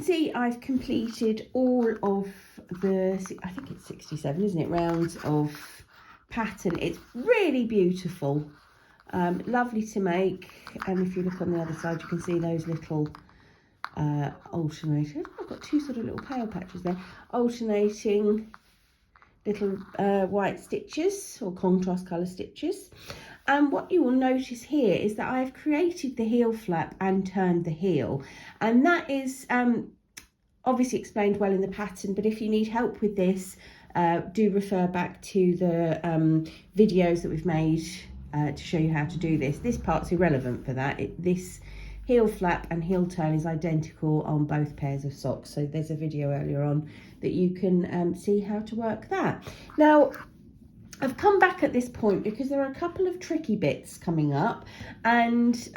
see I've completed all of the, I think it's 67, isn't it, rounds of pattern. It's really beautiful, lovely to make. And if you look on the other side, you can see those little alternating. I've got two sort of little pale patches there, alternating little white stitches or contrast colour stitches. And what you will notice here is that I've created the heel flap and turned the heel, and that is obviously explained well in the pattern, but if you need help with this, do refer back to the videos that we've made to show you how to do this. This part's irrelevant for that. This heel flap and heel turn is identical on both pairs of socks, so there's a video earlier on that you can see how to work that. Now, I've come back at this point because there are a couple of tricky bits coming up, and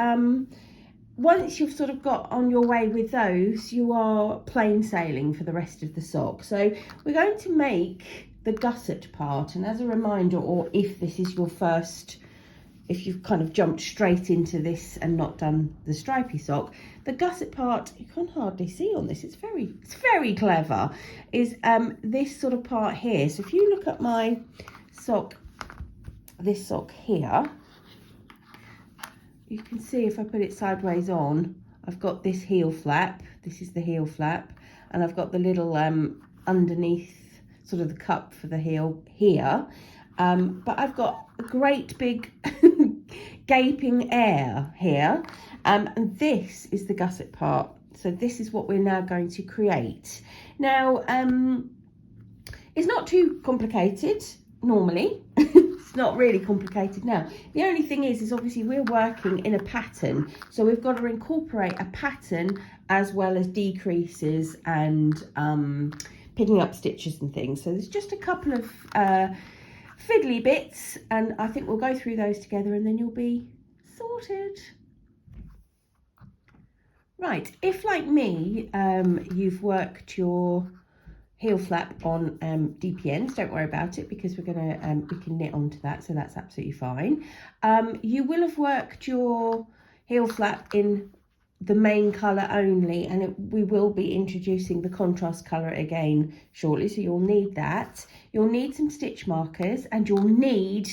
once you've sort of got on your way with those, you are plain sailing for the rest of the sock. So we're going to make the gusset part, and as a reminder, or if this is your first, if you've kind of jumped straight into this and not done the stripy sock, the gusset part, you can hardly see on this, it's very clever, is this sort of part here. So if you look at my sock, this sock here, you can see if I put it sideways on, I've got this heel flap, this is the heel flap, and I've got the little underneath sort of the cup for the heel here, but I've got a great big gaping air here, and this is the gusset part. So this is what we're now going to create. Now, it's not too complicated normally. It's not really complicated now. The only thing is obviously we're working in a pattern, so we've got to incorporate a pattern as well as decreases and picking up stitches and things. So there's just a couple of fiddly bits, and I think we'll go through those together and then you'll be sorted. Right, if like me, you've worked your heel flap on DPNs, don't worry about it, because we're gonna we can knit onto that, so that's absolutely fine. You will have worked your heel flap in the main colour only, and we will be introducing the contrast colour again shortly, so you'll need that. You'll need some stitch markers, and you'll need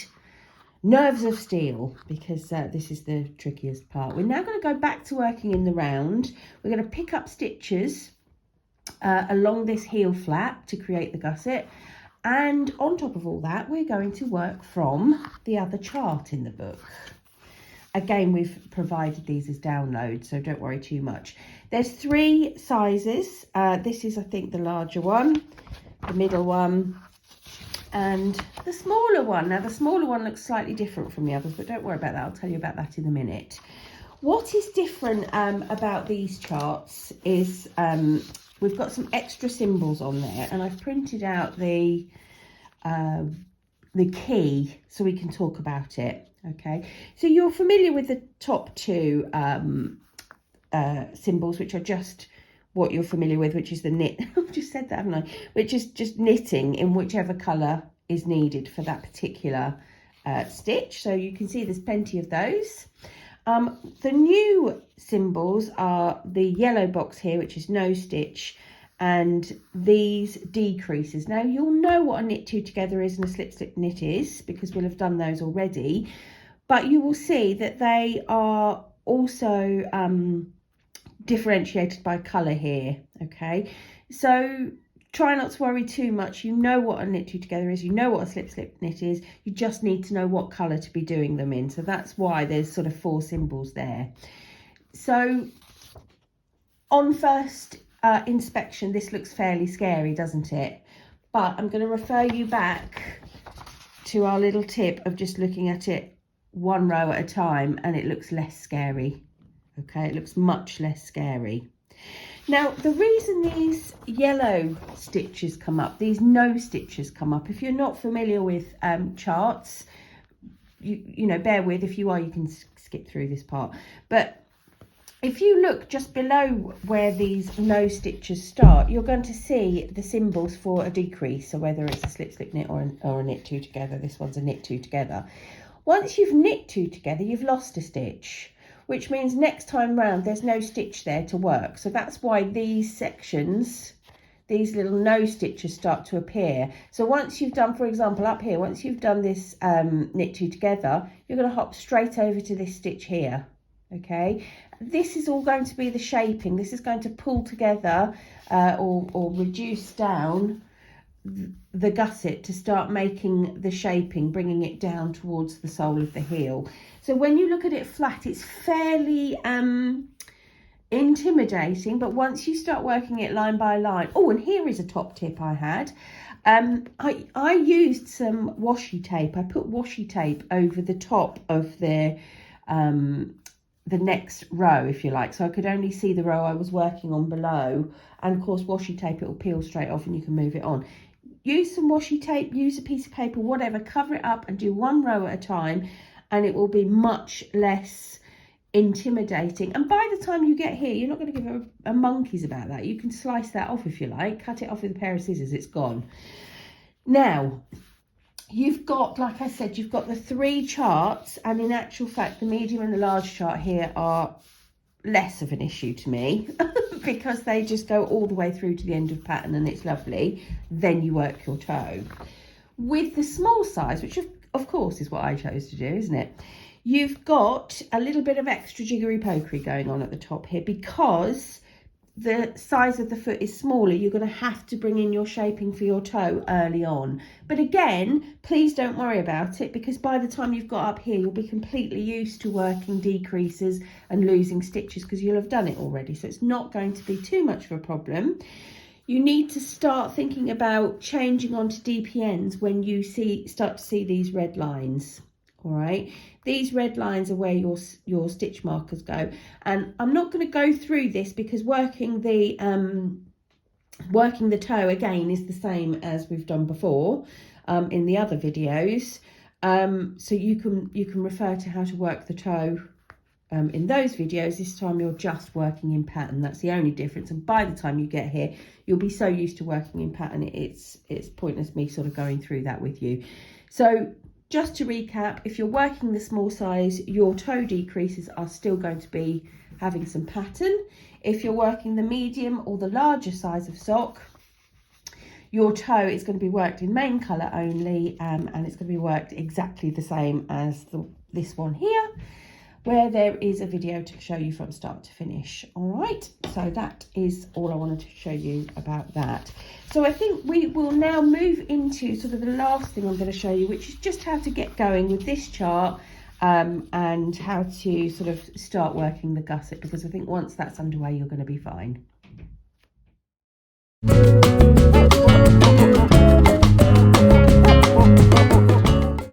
nerves of steel, because this is the trickiest part. We're now going to go back to working in the round. We're going to pick up stitches along this heel flap to create the gusset, and on top of all that we're going to work from the other chart in the book. Again, we've provided these as downloads, so don't worry too much. There's 3 sizes. This is, I think, the larger one, the middle one, and the smaller one. Now the smaller one looks slightly different from the others, but don't worry about that, I'll tell you about that in a minute. What is different about these charts is we've got some extra symbols on there, and I've printed out the key so we can talk about it. Okay, so you're familiar with the top 2 symbols, which are just what you're familiar with, which is the knit. I've just said that, haven't I? Which is just knitting in whichever colour is needed for that particular stitch. So you can see there's plenty of those. The new symbols are the yellow box here, which is no stitch, and these decreases. Now you'll know what a knit 2 together is and a slip slip knit is, because we'll have done those already, but you will see that they are also differentiated by colour here. Okay, so try not to worry too much. You know what a knit 2 together is, you know what a slip slip knit is, you just need to know what colour to be doing them in. So that's why there's sort of 4 symbols there. So on first inspection, this looks fairly scary, doesn't it? But I'm going to refer you back to our little tip of just looking at it one row at a time, and it looks less scary. Okay, it looks much less scary. Now, the reason these yellow stitches come up, these no stitches come up, if you're not familiar with charts, you know, bear with. If you are, you can skip through this part. But if you look just below where these no stitches start, you're going to see the symbols for a decrease. So whether it's a slip slip knit or a knit 2 together, this one's a knit 2 together. Once you've knit 2 together, you've lost a stitch. which means next time round there's no stitch there to work. So that's why these sections, these little nose stitches start to appear. So once you've done, for example, up here, once you've done this knit two together, you're going to hop straight over to this stitch here. Okay, this is all going to be the shaping. This is going to pull together or reduce down the gusset to start making the shaping, bringing it down towards the sole of the heel. So when you look at it flat, it's fairly intimidating, but once you start working it line by line. Oh, and here is a top tip I had. I used some washi tape. I put washi tape over the top of the next row, if you like, so I could only see the row I was working on below. And of course, washi tape, it will peel straight off and you can move it on. Use some washi tape, use a piece of paper, whatever, cover it up and do one row at a time, and it will be much less intimidating. And by the time you get here, you're not going to give a monkey's about that. You can slice that off if you like, cut it off with a pair of scissors, it's gone. Now, you've got, like I said, you've got the 3 charts, and in actual fact, the medium and the large chart here are less of an issue to me because they just go all the way through to the end of pattern and it's lovely. Then you work your toe. With the small size, which of course is what I chose to do, isn't it? You've got a little bit of extra jiggery pokery going on at the top here because the size of the foot is smaller. You're going to have to bring in your shaping for your toe early on. But again, please don't worry about it, because by the time you've got up here, you'll be completely used to working decreases and losing stitches because you'll have done it already. So it's not going to be too much of a problem. You need to start thinking about changing onto DPNs when you start to see these red lines. All right, these red lines are where your stitch markers go, and I'm not going to go through this because working the toe again is the same as we've done before in the other videos. So you can refer to how to work the toe in those videos. This time you're just working in pattern. That's the only difference. And by the time you get here, you'll be so used to working in pattern, it's pointless me sort of going through that with you. So just to recap, if you're working the small size, your toe decreases are still going to be having some pattern. If you're working the medium or the larger size of sock, your toe is going to be worked in main colour only, and it's going to be worked exactly the same as this one here, where there is a video to show you from start to finish. All right, so that is all I wanted to show you about that. So I think we will now move into sort of the last thing I'm going to show you, which is just how to get going with this chart and how to sort of start working the gusset, because I think once that's underway, you're going to be fine.